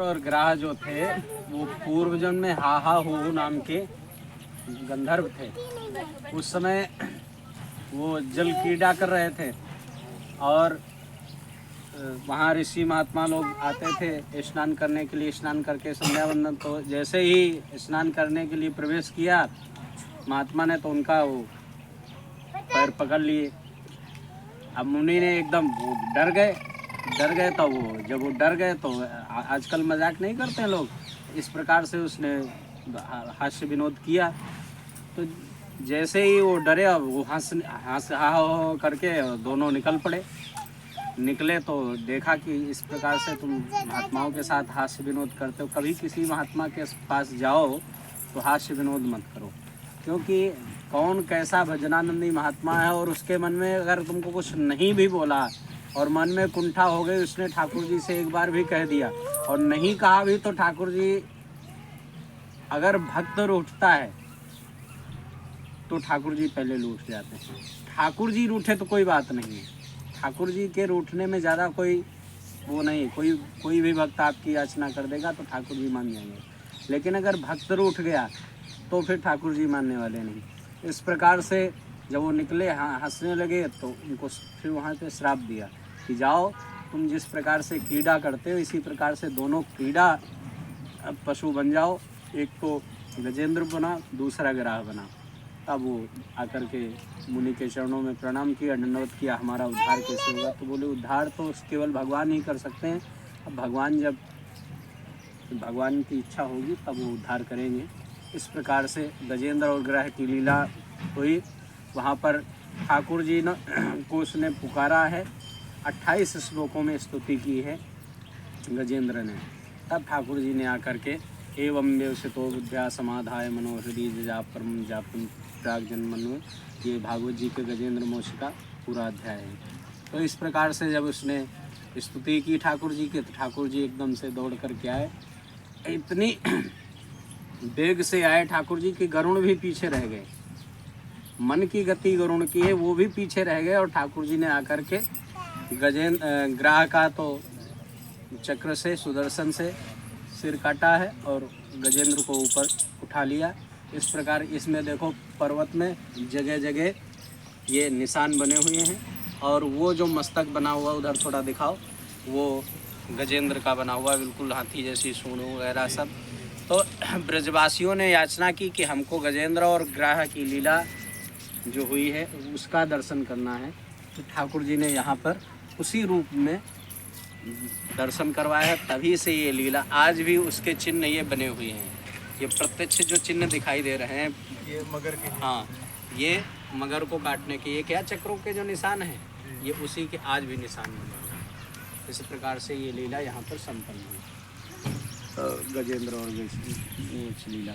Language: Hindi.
और ग्राह जो थे वो पूर्व जन्म में हाहा हो नाम के गंधर्व थे। उस समय वो जल क्रीड़ा कर रहे थे और वहाँ ऋषि महात्मा लोग आते थे स्नान करने के लिए। स्नान करके संध्या वंदन, तो जैसे ही स्नान करने के लिए प्रवेश किया महात्मा ने तो उनका वो पैर पकड़ लिए। अब मुनि ने एकदम डर गए। तो वो जब वो डर गए तो आजकल मजाक नहीं करते हैं लोग, इस प्रकार से उसने हास्य विनोद किया। तो जैसे ही वो डरे वो हंस हा हो करके दोनों निकल पड़े। निकले तो देखा कि इस प्रकार से तुम महात्माओं के साथ हास्य विनोद करते हो, कभी किसी महात्मा के पास जाओ तो हास्य विनोद मत करो, क्योंकि कौन कैसा भजनानंदी महात्मा है और उसके मन में अगर तुमको कुछ नहीं भी बोला और मन में कुंठा हो गई, उसने ठाकुर जी से एक बार भी कह दिया और नहीं कहा भी, तो ठाकुर जी अगर भक्त रूठता है तो ठाकुर जी पहले रूठ जाते हैं। ठाकुर जी रूठे तो कोई बात नहीं है, ठाकुर जी के रूठने में ज़्यादा कोई वो नहीं। कोई भी भक्त आपकी याचना कर देगा तो ठाकुर जी मान जाएंगे, लेकिन अगर भक्त रूठ गया तो फिर ठाकुर जी मानने वाले नहीं। इस प्रकार से जब वो निकले हंसने लगे तो उनको फिर वहाँ पे श्राप दिया कि जाओ तुम जिस प्रकार से क्रीड़ा करते हो इसी प्रकार से दोनों क्रीड़ा पशु बन जाओ, एक तो गजेंद्र बना दूसरा ग्राह बना। अब वो आकर के मुनि के चरणों में प्रणाम किया, दंडवत किया, हमारा उद्धार कैसे होगा? तो बोले उद्धार तो केवल भगवान ही कर सकते हैं। अब भगवान की इच्छा होगी तब वो उद्धार करेंगे। इस प्रकार से गजेंद्र और ग्राह की लीला हुई। वहाँ पर ठाकुर जी ने को उसने पुकारा है, 28 श्लोकों में स्तुति की है गजेंद्र ने। तब ठाकुर जी ने आकर के एवं व्यवसितो बुद्ध्या समाधाय मनोहृदय जापरम जापम प्राग जन्मनु, ये भागवत जी के गजेंद्र मोक्ष का पूरा अध्याय है। तो इस प्रकार से जब उसने स्तुति की ठाकुर जी की, तो ठाकुर जी एकदम से दौड़ करके आए। इतनी वेग से आए ठाकुर जी कि गरुड़ भी पीछे रह गए। मन की गति गरुड़ की है, वो भी पीछे रह गए और ठाकुर जी ने आकर के ग्राह का तो चक्र से सुदर्शन से सिर काटा है और गजेंद्र को ऊपर उठा लिया। इस प्रकार इसमें देखो पर्वत में जगह जगह ये निशान बने हुए हैं और वो जो मस्तक बना हुआ उधर थोड़ा दिखाओ, वो गजेंद्र का बना हुआ, बिल्कुल हाथी जैसी सूंड वगैरह सब। तो ब्रजवासियों ने याचना की कि हमको गजेंद्र और ग्राह की लीला जो हुई है उसका दर्शन करना है। तो ठाकुर जी ने यहाँ पर उसी रूप में दर्शन करवाया है, तभी से ये लीला आज भी उसके चिन्ह ये बने हुए हैं। ये प्रत्यक्ष जो चिन्ह दिखाई दे रहे हैं ये मगर के, हाँ, ये मगर को काटने के, ये क्या चक्रों के जो निशान हैं ये उसी के आज भी निशान बने हुए हैं। इस प्रकार से ये लीला यहाँ पर संपन्न हुई, गजेंद्र और लीला।